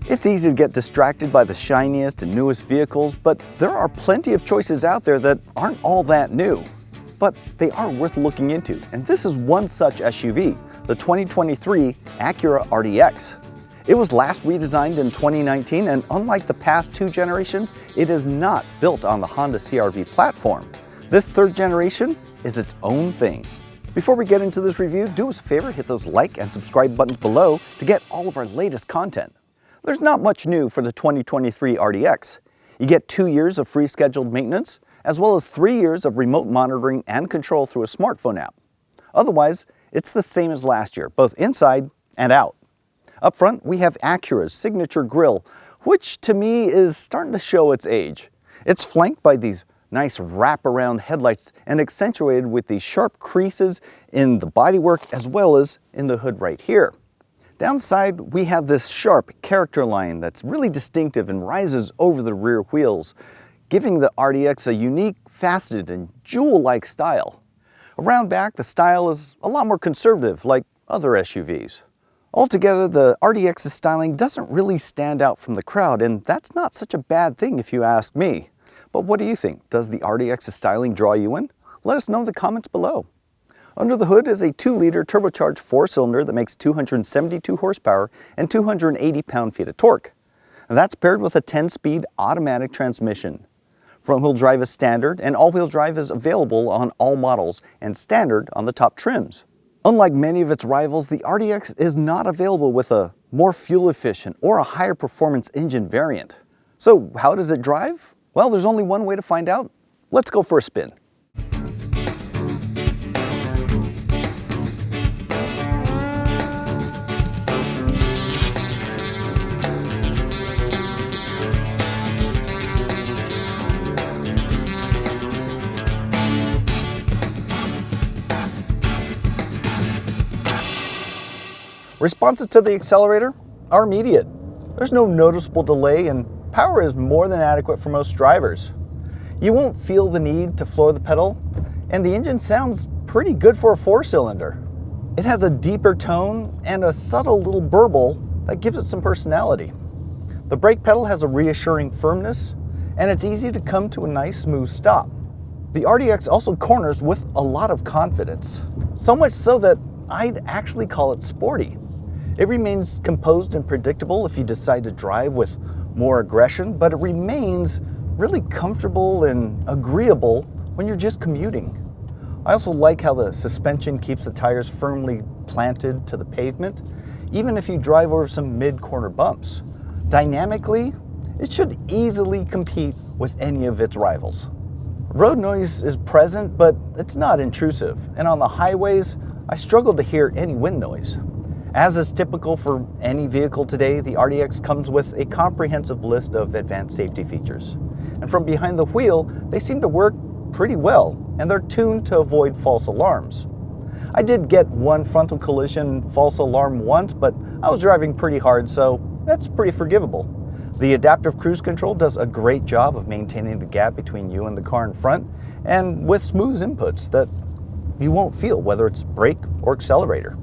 It's easy to get distracted by the shiniest and newest vehicles, but there are plenty of choices out there that aren't all that new. But they are worth looking into, and this is one such SUV, the 2023 Acura RDX. It was last redesigned in 2019, and unlike the past two generations, it is not built on the Honda CR-V platform. This third generation is its own thing. Before we get into this review, do us a favor, hit those like and subscribe buttons below to get all of our latest content. There's not much new for the 2023 RDX. You get 2 years of free scheduled maintenance, as well as 3 years of remote monitoring and control through a smartphone app. Otherwise, it's the same as last year, both inside and out. Up front, we have Acura's signature grille, which to me is starting to show its age. It's flanked by these nice wraparound headlights and accentuated with these sharp creases in the bodywork as well as in the hood right here. Downside, we have this sharp character line that's really distinctive and rises over the rear wheels, giving the RDX a unique, faceted, and jewel-like style. Around back, the style is a lot more conservative, like other SUVs. Altogether, the RDX's styling doesn't really stand out from the crowd, and that's not such a bad thing if you ask me. But what do you think? Does the RDX's styling draw you in? Let us know in the comments below. Under the hood is a 2-liter turbocharged 4-cylinder that makes 272 horsepower and 280 pound-feet of torque. And that's paired with a 10-speed automatic transmission. Front-wheel drive is standard, and all-wheel drive is available on all models and standard on the top trims. Unlike many of its rivals, the RDX is not available with a more fuel-efficient or a higher performance engine variant. So how does it drive? Well, there's only one way to find out. Let's go for a spin. Responses to the accelerator are immediate. There's no noticeable delay, and power is more than adequate for most drivers. You won't feel the need to floor the pedal, and the engine sounds pretty good for a 4-cylinder. It has a deeper tone and a subtle little burble that gives it some personality. The brake pedal has a reassuring firmness, and it's easy to come to a nice smooth stop. The RDX also corners with a lot of confidence, so much so that I'd actually call it sporty. It remains composed and predictable if you decide to drive with more aggression, but it remains really comfortable and agreeable when you're just commuting. I also like how the suspension keeps the tires firmly planted to the pavement, even if you drive over some mid-corner bumps. Dynamically, it should easily compete with any of its rivals. Road noise is present, but it's not intrusive, and on the highways, I struggle to hear any wind noise. As is typical for any vehicle today, the RDX comes with a comprehensive list of advanced safety features. And from behind the wheel, they seem to work pretty well, and they're tuned to avoid false alarms. I did get one frontal collision false alarm once, but I was driving pretty hard, so that's pretty forgivable. The adaptive cruise control does a great job of maintaining the gap between you and the car in front, and with smooth inputs that you won't feel whether it's brake or accelerator.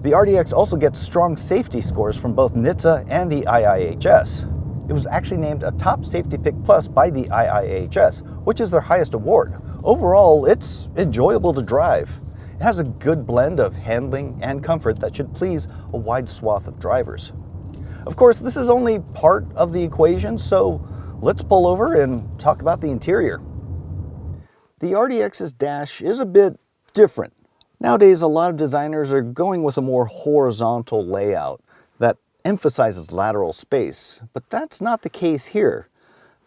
The RDX also gets strong safety scores from both NHTSA and the IIHS. It was actually named a Top Safety Pick Plus by the IIHS, which is their highest award. Overall, it's enjoyable to drive. It has a good blend of handling and comfort that should please a wide swath of drivers. Of course, this is only part of the equation, so let's pull over and talk about the interior. The RDX's dash is a bit different. Nowadays, a lot of designers are going with a more horizontal layout that emphasizes lateral space, but that's not the case here.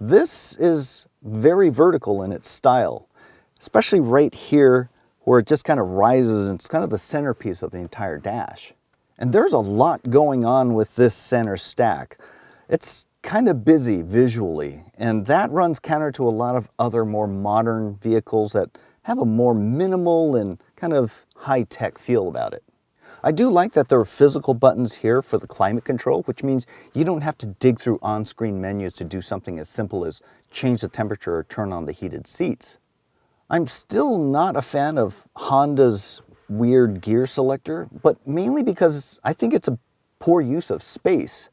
This is very vertical in its style, especially right here where it just kind of rises and it's kind of the centerpiece of the entire dash. And there's a lot going on with this center stack. It's kind of busy visually, and that runs counter to a lot of other more modern vehicles that have a more minimal and kind of high-tech feel about it. I do like that there are physical buttons here for the climate control, which means you don't have to dig through on-screen menus to do something as simple as change the temperature or turn on the heated seats. I'm still not a fan of Honda's weird gear selector, but mainly because I think it's a poor use of space.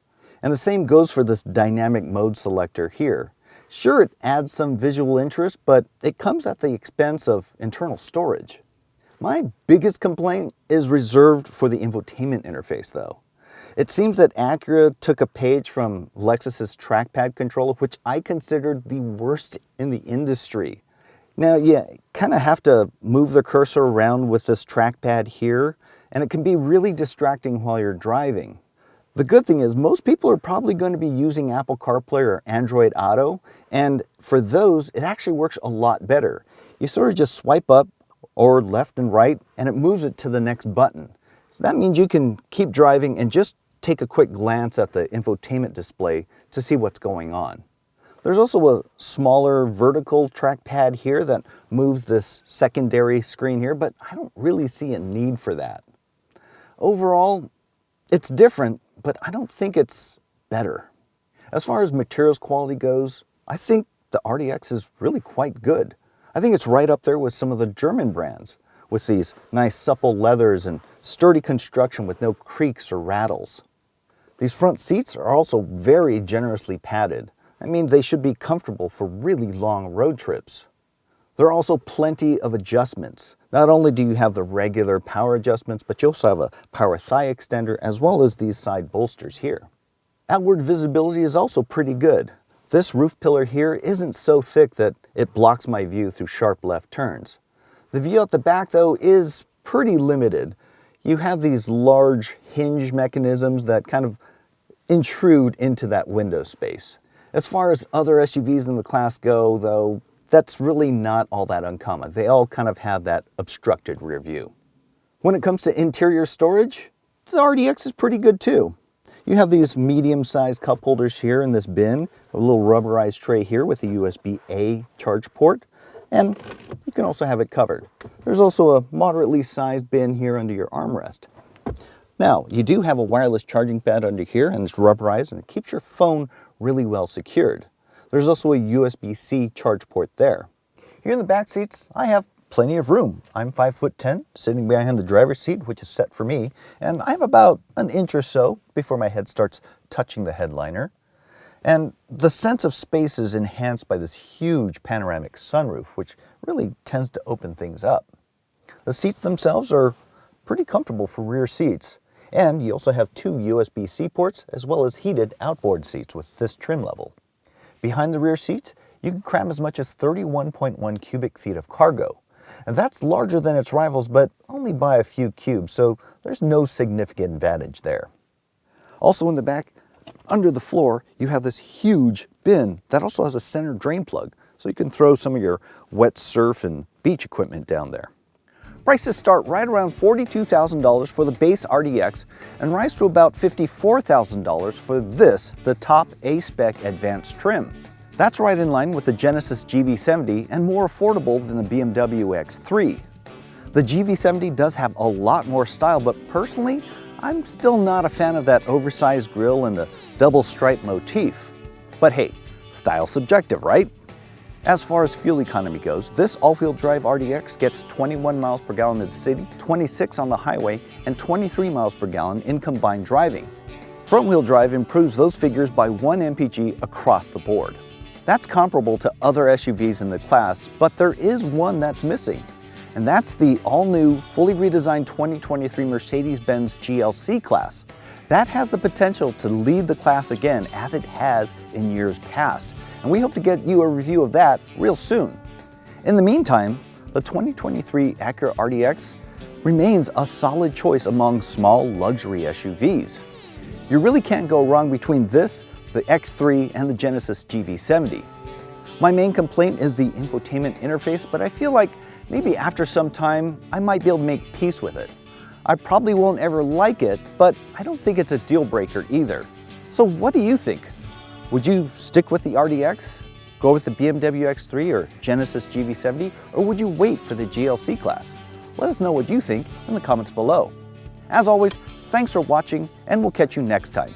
And the same goes for this dynamic mode selector here. Sure, it adds some visual interest, but it comes at the expense of internal storage. My biggest complaint is reserved for the infotainment interface though. It seems that Acura took a page from Lexus's trackpad controller, which I considered the worst in the industry. Now, you kind of have to move the cursor around with this trackpad here, and it can be really distracting while you're driving. The good thing is most people are probably going to be using Apple CarPlay or Android Auto, and for those, it actually works a lot better. You sort of just swipe up or left and right, and it moves it to the next button. So that means you can keep driving and just take a quick glance at the infotainment display to see what's going on. There's also a smaller vertical trackpad here that moves this secondary screen here, but I don't really see a need for that. Overall, it's different, but I don't think it's better. As far as materials quality goes, I think the RDX is really quite good. I think it's right up there with some of the German brands, with these nice supple leathers and sturdy construction with no creaks or rattles. These front seats are also very generously padded. That means they should be comfortable for really long road trips. There are also plenty of adjustments. Not only do you have the regular power adjustments, but you also have a power thigh extender as well as these side bolsters here. Outward visibility is also pretty good. This roof pillar here isn't so thick that it blocks my view through sharp left turns. The view at the back though is pretty limited. You have these large hinge mechanisms that kind of intrude into that window space. As far as other SUVs in the class go though, that's really not all that uncommon. They all kind of have that obstructed rear view. When it comes to interior storage, the RDX is pretty good too. You have these medium-sized cup holders here in this bin, a little rubberized tray here with a USB-A charge port, and you can also have it covered. There's also a moderately sized bin here under your armrest. Now, you do have a wireless charging pad under here, and it's rubberized, and it keeps your phone really well secured. There's also a USB-C charge port there. Here in the back seats, I have plenty of room. I'm 5'10", sitting behind the driver's seat, which is set for me, and I have about an inch or so before my head starts touching the headliner. And the sense of space is enhanced by this huge panoramic sunroof, which really tends to open things up. The seats themselves are pretty comfortable for rear seats, and you also have two USB-C ports as well as heated outboard seats with this trim level. Behind the rear seats, you can cram as much as 31.1 cubic feet of cargo. And that's larger than its rivals, but only by a few cubes, so there's no significant advantage there. Also in the back, under the floor, you have this huge bin that also has a center drain plug, so you can throw some of your wet surf and beach equipment down there. Prices start right around $42,000 for the base RDX and rise to about $54,000 for this, the top A-spec advanced trim. That's right in line with the Genesis GV70 and more affordable than the BMW X3. The GV70 does have a lot more style, but personally, I'm still not a fan of that oversized grille and the double stripe motif. But hey, style's subjective, right? As far as fuel economy goes, this all-wheel drive RDX gets 21 miles per gallon in the city, 26 on the highway, and 23 miles per gallon in combined driving. Front-wheel drive improves those figures by 1 mpg across the board. That's comparable to other SUVs in the class, but there is one that's missing. And that's the all-new, fully redesigned 2023 Mercedes-Benz GLC-Class. That has the potential to lead the class again, as it has in years past. And we hope to get you a review of that real soon. In the meantime, the 2023 Acura RDX remains a solid choice among small luxury SUVs. You really can't go wrong between this, the X3, and the Genesis GV70. My main complaint is the infotainment interface, but I feel like maybe after some time, I might be able to make peace with it. I probably won't ever like it, but I don't think it's a deal breaker either. So what do you think? Would you stick with the RDX, go with the BMW X3 or Genesis GV70, or would you wait for the GLC class? Let us know what you think in the comments below. As always, thanks for watching, and we'll catch you next time.